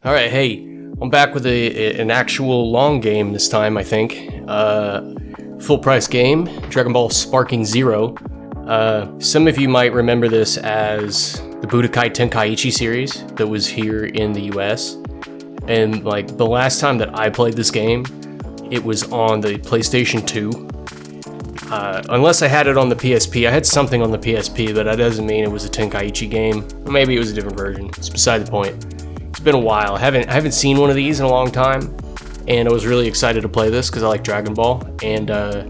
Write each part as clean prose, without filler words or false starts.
All right, hey, I'm back with an actual long game this time, I think. Full price game, Dragon Ball Sparking Zero. Some of you might remember this as the Budokai Tenkaichi series that was here in the US. And like the last time that I played this game, it was on the PlayStation 2. Unless I had it on the PSP. I had something on the PSP, but that doesn't mean it was a Tenkaichi game. Maybe it was a different version. It's beside the point. It's been a while. I haven't seen one of these in a long time, and I was really excited to play this because I like Dragon Ball, and I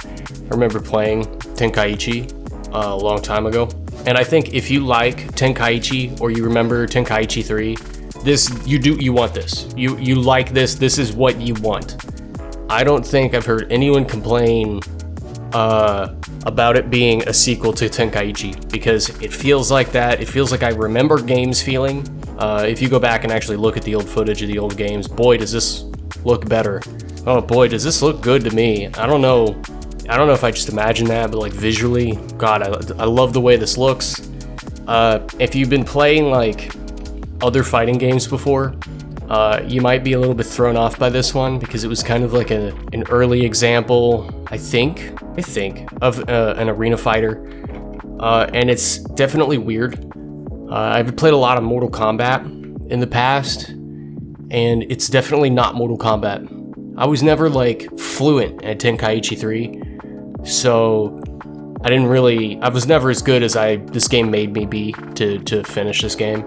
remember playing Tenkaichi a long time ago. And I think if you like Tenkaichi or you remember Tenkaichi 3, you want this. You like this. This is what you want. I don't think I've heard anyone complain about it being a sequel to Tenkaichi, because it feels like that. It feels like I remember games feeling. If you go back and actually look at the old footage of the old games, boy, does this look better. Oh boy, does this look good to me. I don't know if I just imagine that, but like visually, God, I love the way this looks. If you've been playing like other fighting games before, you might be a little bit thrown off by this one because it was kind of like an early example, I think, of an arena fighter, and it's definitely weird. I've played a lot of Mortal Kombat in the past, and it's definitely not Mortal Kombat. I was never like fluent at Tenkaichi 3, so I was never as good as this game made me be to finish this game.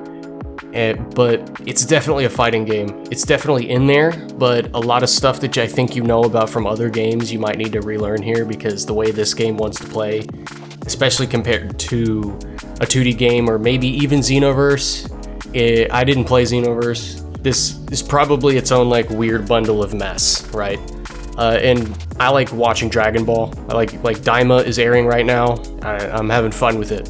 But it's definitely a fighting game. It's definitely in there, but a lot of stuff that I think you know about from other games you might need to relearn here, because the way this game wants to play, especially compared to a 2D game or maybe even Xenoverse. I didn't play Xenoverse. This is probably its own like weird bundle of mess, right? And I like watching Dragon Ball. I like Daima is airing right now. I'm having fun with it.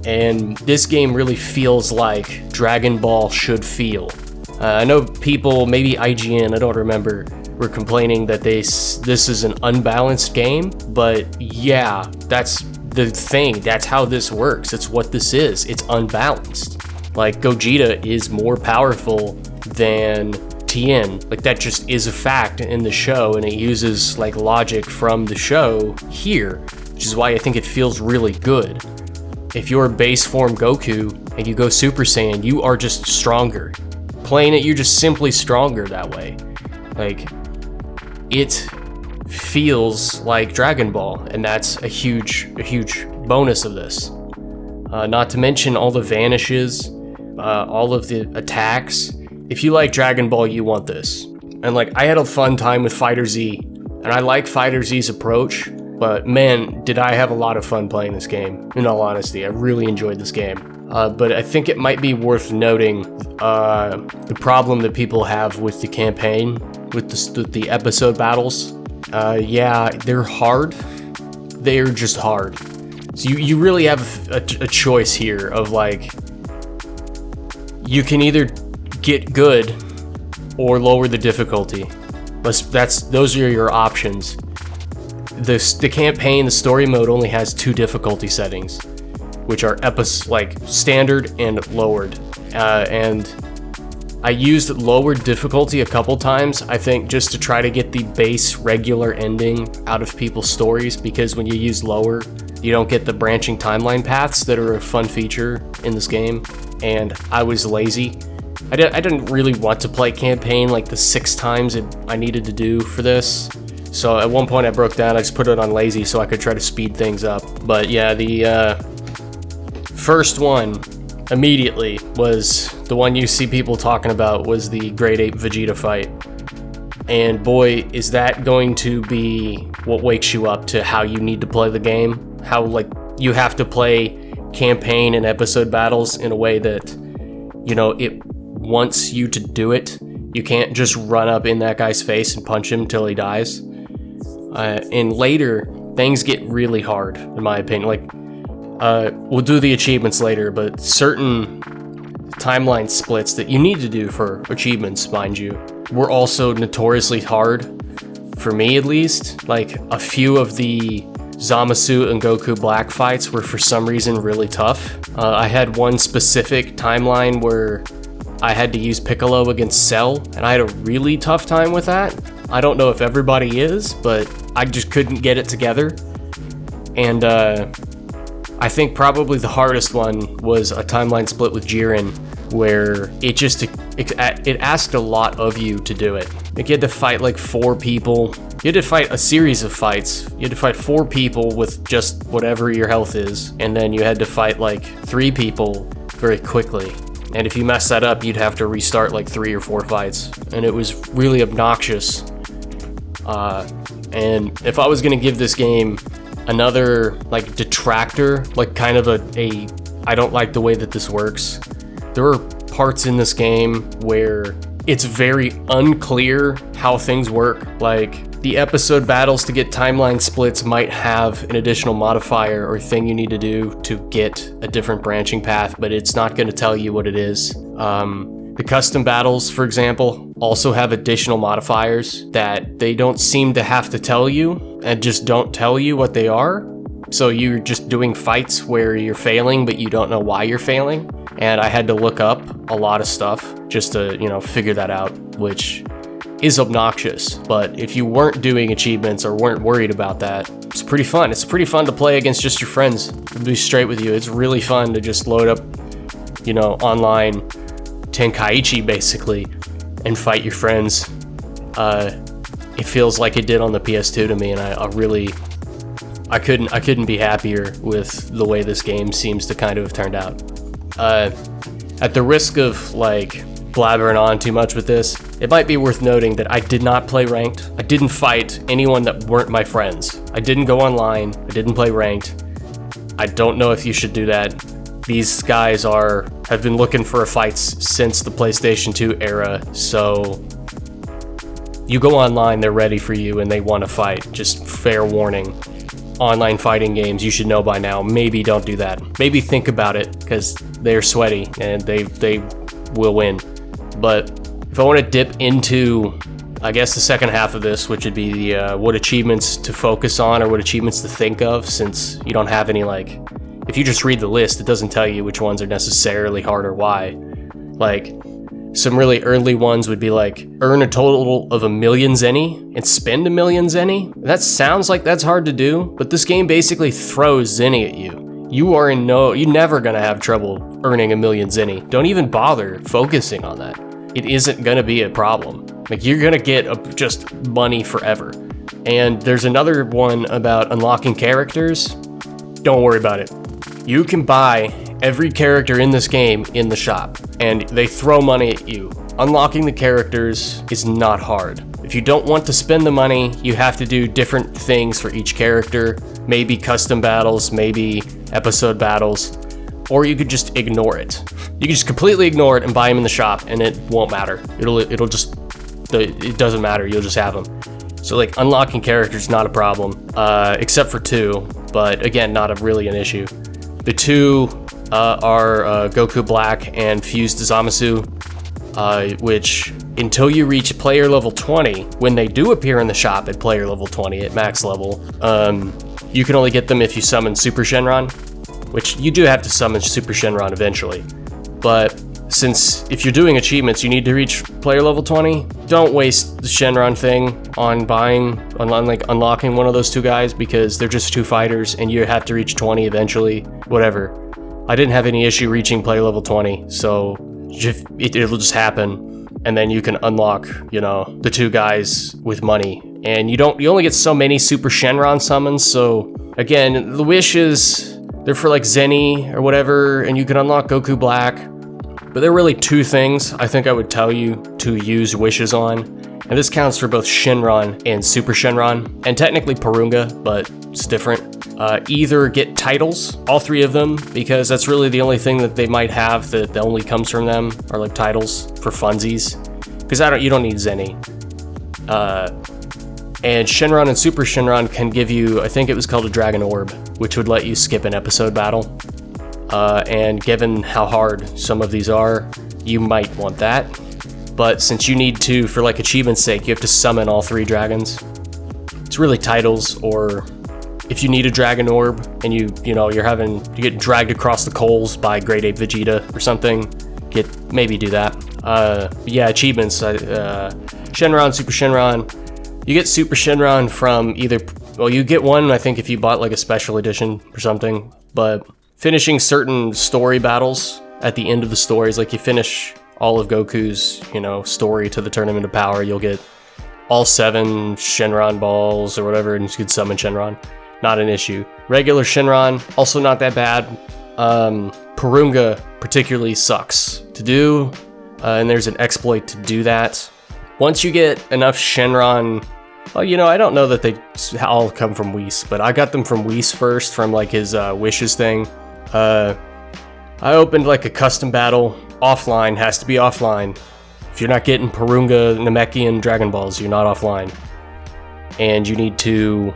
And this game really feels like Dragon Ball should feel. I know people, maybe IGN, I don't remember, were complaining that this is an unbalanced game, but yeah, that's the thing. That's how this works. It's what this is. It's unbalanced. Like, Gogeta is more powerful than Tien. Like, that just is a fact in the show, and it uses like logic from the show here, which is why I think it feels really good. If you're base form Goku and you go Super Saiyan, you are just stronger. Playing it, you're just simply stronger that way. Like, it feels like Dragon Ball, and that's a huge bonus of this. Not to mention all the vanishes, all of the attacks. If you like Dragon Ball, you want this. And like, I had a fun time with Fighter Z, and I like Fighter Z's approach. But man, did I have a lot of fun playing this game, in all honesty. I really enjoyed this game. But I think it might be worth noting the problem that people have with the campaign, with the episode battles. Yeah, they're hard. They're just hard. So you really have a choice here of like, you can either get good or lower the difficulty. Those are your options. The campaign, the story mode, only has 2 difficulty settings, which are standard and lowered. And I used lowered difficulty a couple times, I think, just to try to get the base regular ending out of people's stories, because when you use lower, you don't get the branching timeline paths that are a fun feature in this game. And I was lazy. I didn't really want to play campaign like the 6 times I needed to do for this. So at one point I broke down, I just put it on lazy so I could try to speed things up. But yeah, the first one immediately was the one you see people talking about, was the Grade 8 Vegeta fight. And boy, is that going to be what wakes you up to how you need to play the game. How like you have to play campaign and episode battles in a way that, you know, it wants you to do it. You can't just run up in that guy's face and punch him till he dies. And later, things get really hard, in my opinion. Like, we'll do the achievements later, but certain timeline splits that you need to do for achievements, mind you, were also notoriously hard, for me at least. Like, a few of the Zamasu and Goku Black fights were for some reason really tough. I had one specific timeline where I had to use Piccolo against Cell, and I had a really tough time with that. I don't know if everybody is, but I just couldn't get it together. And I think probably the hardest one was a timeline split with Jiren, where it asked a lot of you to do it. Like, you had to fight like 4 people. You had to fight a series of fights. You had to fight 4 people with just whatever your health is, and then you had to fight like 3 people very quickly. And if you mess that up, you'd have to restart like 3 or 4 fights, and it was really obnoxious. And if I was gonna give this game another like detractor, like kind of a I don't like the way that this works, there are parts in this game where it's very unclear how things work. Like, the episode battles to get timeline splits might have an additional modifier or thing you need to do to get a different branching path, but it's not going to tell you what it is. The custom battles, for example, also have additional modifiers that they don't seem to have to tell you, and just don't tell you what they are. So you're just doing fights where you're failing, but you don't know why you're failing. And I had to look up a lot of stuff just to, figure that out, which is obnoxious. But if you weren't doing achievements or weren't worried about that, it's pretty fun. It's pretty fun to play against just your friends. To be straight with you, it's really fun to just load up, online Tenkaichi basically and fight your friends. It feels like it did on the PS2 to me, and I couldn't be happier with the way this game seems to kind of have turned out. At the risk of blabbering on too much with this, it might be worth noting that I did not play ranked. I didn't fight anyone that weren't my friends. I didn't go online. I didn't play ranked. I don't know if you should do that. These guys have been looking for fights since the PlayStation 2 era, so you go online, they're ready for you, and they want to fight. Just fair warning. Online fighting games, you should know by now, maybe don't do that. Maybe think about it, because they're sweaty and they will win. But if I want to dip into, I guess, the second half of this, which would be the what achievements to focus on or what achievements to think of, since you don't have any, if you just read the list, it doesn't tell you which ones are necessarily hard or why. Some really early ones would be earn a total of 1 million zenny and spend 1 million zenny. That sounds like that's hard to do, but this game basically throws zenny at you. You're never gonna have trouble earning 1 million zenny. Don't even bother focusing on that. It isn't gonna be a problem. You're gonna get just money forever. And there's another one about unlocking characters. Don't worry about it. You can buy every character in this game in the shop, and they throw money at you. Unlocking the characters is not hard. If you don't want to spend the money, you have to do different things for each character. Maybe custom battles, maybe episode battles, or you could just ignore it. You can just completely ignore it and buy them in the shop, and it won't matter. It doesn't matter, you'll just have them. So unlocking characters, not a problem, except for 2, but again, not really an issue. The 2 are Goku Black and Fused Zamasu, which, until you reach player level 20, when they do appear in the shop at player level 20, at max level, you can only get them if you summon Super Shenron, which you do have to summon Super Shenron eventually. But since if you're doing achievements, you need to reach player level 20, don't waste the Shenron thing on unlocking one of those 2 guys, because they're just 2 fighters and you have to reach 20 eventually. Whatever. I didn't have any issue reaching player level 20, so it'll just happen, and then you can unlock, the 2 guys with money. And you only get so many Super Shenron summons, so again, the wishes, they're for Zenny or whatever, and you can unlock Goku Black. But there are really 2 things I think I would tell you to use wishes on, and this counts for both Shenron and Super Shenron, and technically Porunga, but it's different. Either get titles, all 3 of them, because that's really the only thing that they might have that only comes from them, are titles for funsies, because you don't need Zenny. And Shenron and Super Shenron can give you, I think it was called a Dragon Orb, which would let you skip an episode battle. And given how hard some of these are, you might want that. But since you need to, for achievement's sake, you have to summon all 3 dragons. It's really titles, or if you need a Dragon Orb and you get dragged across the coals by Great Ape Vegeta or something, maybe do that. Yeah, achievements. Shenron, Super Shenron. You get Super Shenron from either... Well, you get one, I think, if you bought like a special edition or something. But finishing certain story battles at the end of the stories, like you finish all of Goku's, story to the Tournament of Power, you'll get all 7 Shenron balls or whatever, and you could summon Shenron. Not an issue. Regular Shenron, also not that bad. Porunga particularly sucks to do, and there's an exploit to do that. Once you get enough Shenron, well, I don't know that they all come from Whis, but I got them from Whis first, from like his wishes thing. I opened like a custom battle offline, has to be offline. If you're not getting Porunga, Namekian, Dragon Balls, you're not offline. And you need to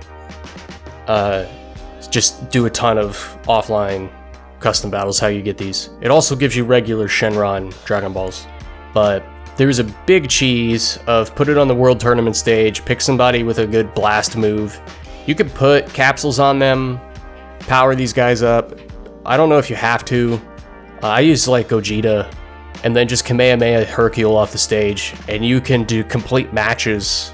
just do a ton of offline custom battles, how you get these. It also gives you regular Shenron Dragon Balls. But there's a big cheese of put it on the World Tournament stage, pick somebody with a good blast move. You could put capsules on them, power these guys up. I don't know if you have to. I use like Gogeta, and then just Kamehameha Hercule off the stage, and you can do complete matches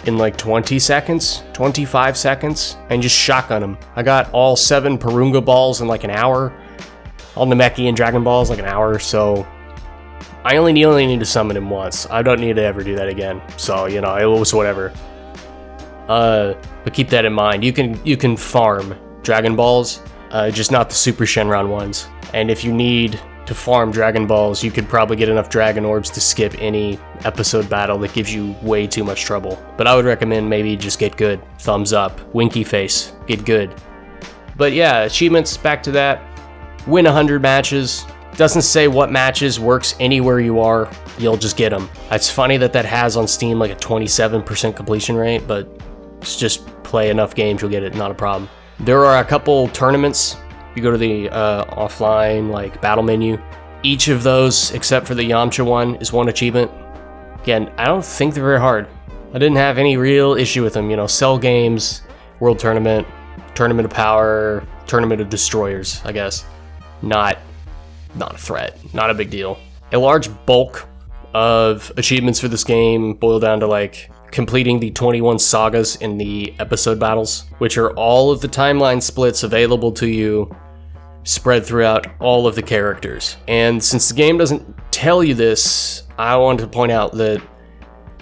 in like 20 seconds, 25 seconds, and just shotgun them. I got all 7 Porunga balls in like an hour, all Namekian Dragon Balls like an hour, so I only need to summon him once. I don't need to ever do that again, so it was whatever. But keep that in mind. You can farm Dragon Balls, just not the Super Shenron ones. And if you need to farm Dragon Balls, you could probably get enough Dragon Orbs to skip any episode battle that gives you way too much trouble. But I would recommend maybe just get good. Thumbs up. Winky face. Get good. But yeah, achievements, back to that. Win 100 matches. Doesn't say what matches, works anywhere you are. You'll just get them. It's funny that has on Steam like a 27% completion rate, but it's just play enough games, you'll get it, not a problem. There are a couple tournaments. You go to the offline like battle menu. Each of those, except for the Yamcha one, is one achievement. Again, I don't think they're very hard. I didn't have any real issue with them. Cell games, World Tournament, Tournament of Power, Tournament of Destroyers, I guess. Not a threat, not a big deal. A large bulk of achievements for this game boil down to like completing the 21 sagas in the episode battles, which are all of the timeline splits available to you, spread throughout all of the characters. And since the game doesn't tell you this, I wanted to point out that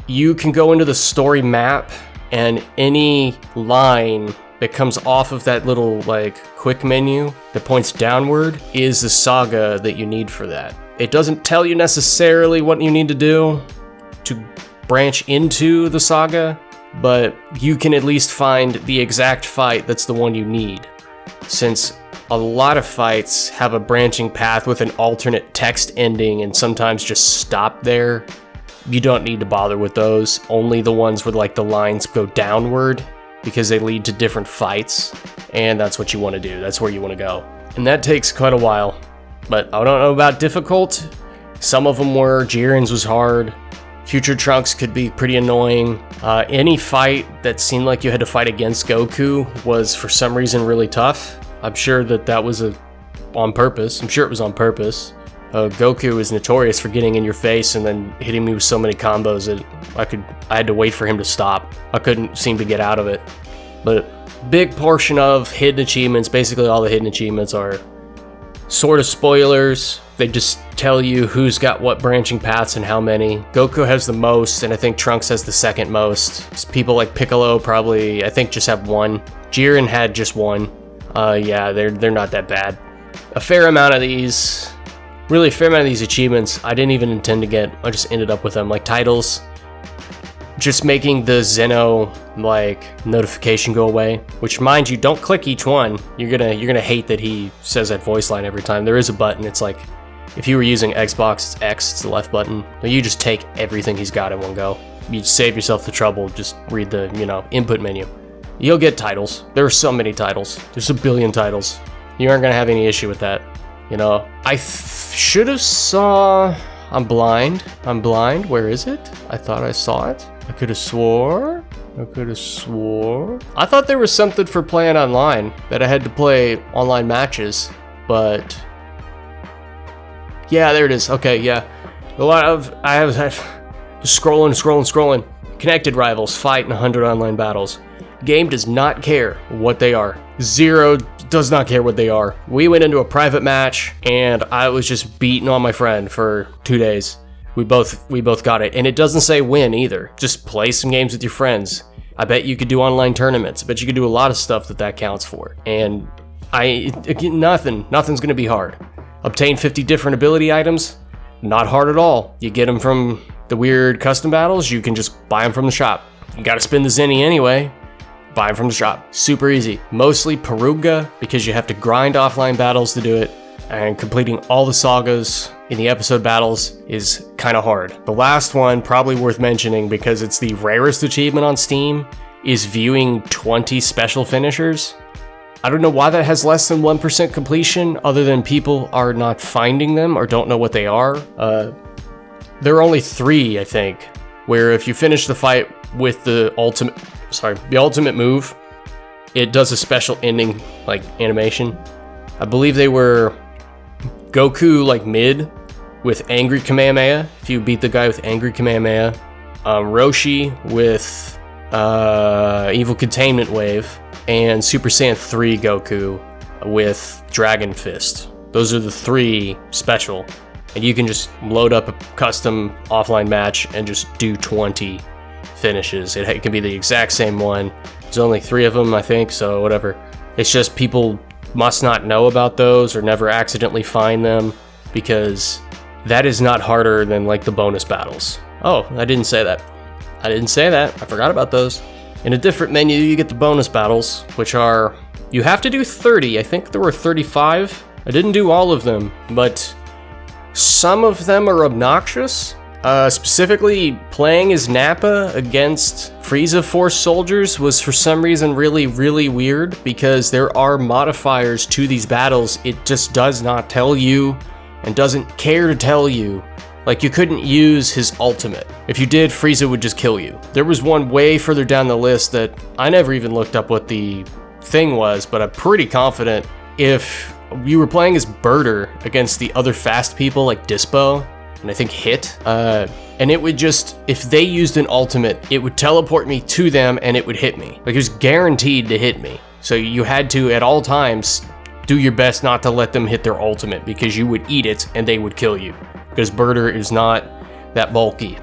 you can go into the story map, and any line that comes off of that little like quick menu that points downward is the saga that you need for that. It doesn't tell you necessarily what you need to do to branch into the saga, but you can at least find the exact fight that's the one you need. Since a lot of fights have a branching path with an alternate text ending and sometimes just stop there, you don't need to bother with those. Only the ones where like the lines go downward, because they lead to different fights, and that's what you want to do. That's where you want to go. And that takes quite a while, but I don't know about difficult. Some of them were. Jiren's was hard. Future Trunks could be pretty annoying. Any fight that seemed like you had to fight against Goku was for some reason really tough. I'm sure that was on purpose. I'm sure it was on purpose. Goku is notorious for getting in your face and then hitting me with so many combos that I had to wait for him to stop. I couldn't seem to get out of it. But big portion of hidden achievements, basically all the hidden achievements are sort of spoilers. They just tell you who's got what branching paths and how many. Goku has the most, and I think Trunks has the second most. People like Piccolo probably, I think, just have one. Jiren had just one. Yeah, they're not that bad. A fair amount of these achievements I didn't even intend to get. I just ended up with them, like titles. Just making the Zeno like notification go away, which, mind you, don't click each one. You're gonna hate that he says that voice line every time. There is a button. It's like if you were using Xbox, it's X, it's the left button. You just take everything he's got in one go. You save yourself the trouble. Just read the input menu. You'll get titles. There are so many titles. There's a billion titles. You aren't gonna have any issue with that. I should have saw... I'm blind. Where is it? I thought I saw it. I could have swore. I thought there was something for playing online, that I had to play online matches, but... Yeah, there it is. Okay, yeah. I was just scrolling. Connected rivals fight in 100 online battles. Game does not care what they are. Zero does not care what they are. We went into a private match and I was just beating on my friend for 2 days. We both got it, and it doesn't say win either. Just play some games with your friends. I bet you could do online tournaments. I bet you could do a lot of stuff that counts for. And nothing's gonna be hard. Obtain 50 different ability items. Not hard at all. You get them from the weird custom battles. You can just buy them from the shop. You gotta spend the zenny anyway. Buy them from the shop. Super easy. Mostly Peruga because you have to grind offline battles to do it. And completing all the sagas in the episode battles is kind of hard. The last one, probably worth mentioning because it's the rarest achievement on Steam, is viewing 20 special finishers. I don't know why that has less than 1% completion, other than people are not finding them or don't know what they are. There are only 3, I think, where if you finish the fight with the ultimate move, it does a special ending, like, animation. I believe they were Goku, like, mid, with Angry Kamehameha, if you beat the guy with Angry Kamehameha. Roshi with Evil Containment Wave, and Super Saiyan 3 Goku with Dragon Fist. Those are the 3 special. And you can just load up a custom offline match and just do 20 finishes. It can be the exact same one. There's only 3 of them, I think, so whatever. It's just people must not know about those or never accidentally find them, because that is not harder than, like, the bonus battles. Oh, I didn't say that. I forgot about those. In a different menu, you get the bonus battles, which are, you have to do 30. I think there were 35. I didn't do all of them, but some of them are obnoxious. Specifically, playing as Nappa against Frieza Force soldiers was for some reason really, really weird, because there are modifiers to these battles. It just does not tell you and doesn't care to tell you. Like, you couldn't use his ultimate. If you did, Frieza would just kill you. There was one way further down the list that I never even looked up what the thing was, but I'm pretty confident if you were playing as Birder against the other fast people like Dispo, and I think Hit, and it would just, if they used an ultimate, it would teleport me to them and it would hit me. Like, it was guaranteed to hit me. So you had to, at all times, do your best not to let them hit their ultimate, because you would eat it and they would kill you. Because Birder is not that bulky.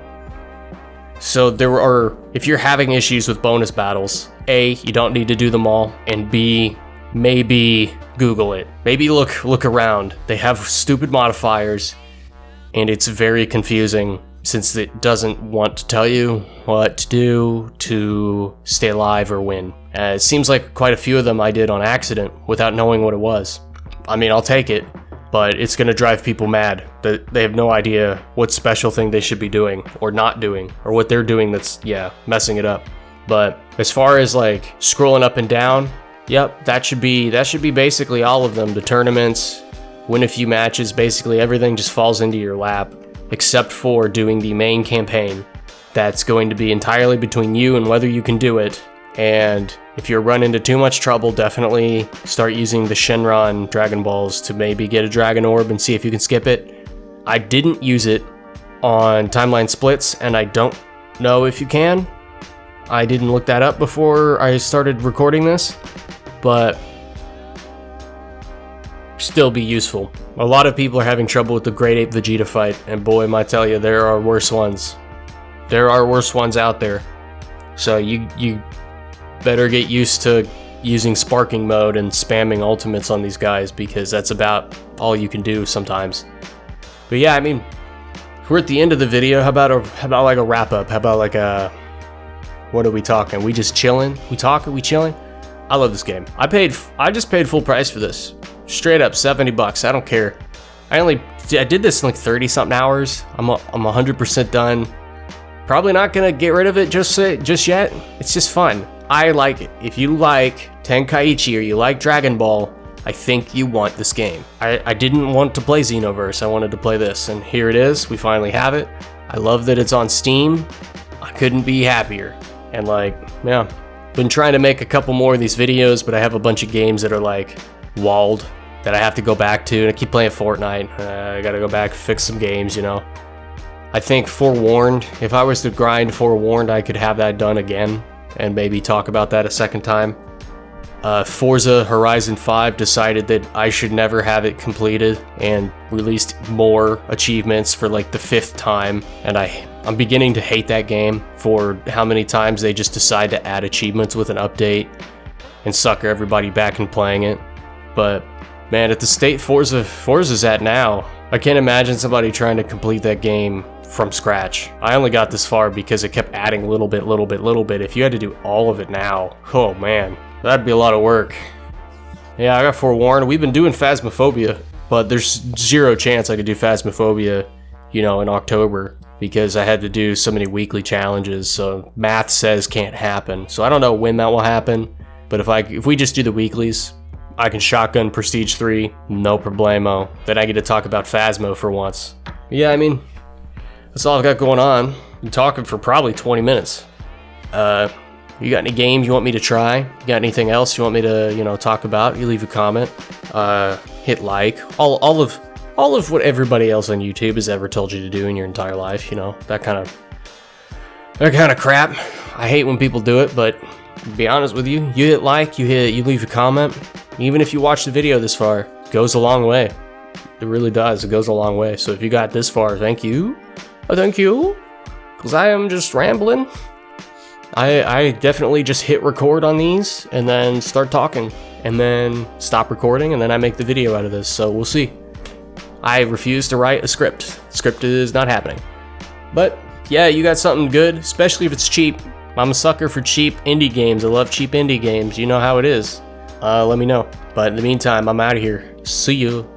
So there are, if you're having issues with bonus battles, A, you don't need to do them all, and B, maybe Google it. Maybe look around. They have stupid modifiers, and it's very confusing since it doesn't want to tell you what to do to stay alive or win. It seems like quite a few of them I did on accident without knowing what it was. I mean, I'll take it, but it's gonna drive people mad that they have no idea what special thing they should be doing or not doing, or what they're doing that's, messing it up. But as far as, like, scrolling up and down, yep, that should be basically all of them. The tournaments, win a few matches, basically everything just falls into your lap, except for doing the main campaign. That's going to be entirely between you and whether you can do it. And if you run into too much trouble, definitely start using the Shenron Dragon Balls to maybe get a Dragon Orb and see if you can skip it. I didn't use it on Timeline Splits, and I don't know if you can. I didn't look that up before I started recording this, but still be useful. A lot of people are having trouble with the Great Ape Vegeta fight, and boy, I might tell you, there are worse ones. There are worse ones out there. So you better get used to using sparking mode and spamming ultimates on these guys, because that's about all you can do sometimes. But yeah, I mean, we're at the end of the video. How about like a wrap up? How about like a, what are we talking? We just chilling? We chilling? I love this game. I just paid full price for this. Straight up $70. I don't care. I did this in like 30 something hours. I'm 100% done. Probably not gonna get rid of it just yet. It's just fun. I like it. If you like Tenkaichi or you like Dragon Ball, I think you want this game. I didn't want to play Xenoverse. I wanted to play this, and here it is. We finally have it. I love that it's on Steam. I couldn't be happier. And like, yeah, been trying to make a couple more of these videos, but I have a bunch of games that are like walled that I have to go back to, and I keep playing Fortnite. I gotta go back, fix some games, you know. I think Forewarned, if I was to grind Forewarned, I could have that done again and maybe talk about that a second time. Forza Horizon 5 decided that I should never have it completed and released more achievements for like the 5th time, and I'm beginning to hate that game for how many times they just decide to add achievements with an update and sucker everybody back in playing it. But man, at the state Forza's at now, I can't imagine somebody trying to complete that game from scratch. I only got this far because it kept adding little bit. If you had to do all of it now, oh man, that'd be a lot of work. Yeah, I got Forewarned. We've been doing Phasmophobia, but there's zero chance I could do Phasmophobia, in October, because I had to do so many weekly challenges, so math says can't happen. So I don't know when that will happen, but if we just do the weeklies, I can shotgun Prestige 3, no problemo. Then I get to talk about Phasmo for once. Yeah, I mean, that's all I've got going on. I'm talking for probably 20 minutes. You got any games you want me to try? You got anything else you want me to, talk about? You leave a comment. Hit like. All of what everybody else on YouTube has ever told you to do in your entire life, that kind of crap. I hate when people do it, but to be honest with you, you hit like, you leave a comment. Even if you watch the video this far, it goes a long way. It really does. It goes a long way. So if you got this far, thank you. Thank you. Because I am just rambling. I definitely just hit record on these and then start talking and then stop recording and then I make the video out of this. So we'll see. I refuse to write a script. Script is not happening. But yeah, you got something good, especially if it's cheap. I'm a sucker for cheap indie games. I love cheap indie games. You know how it is. Let me know. But in the meantime, I'm out of here. See you.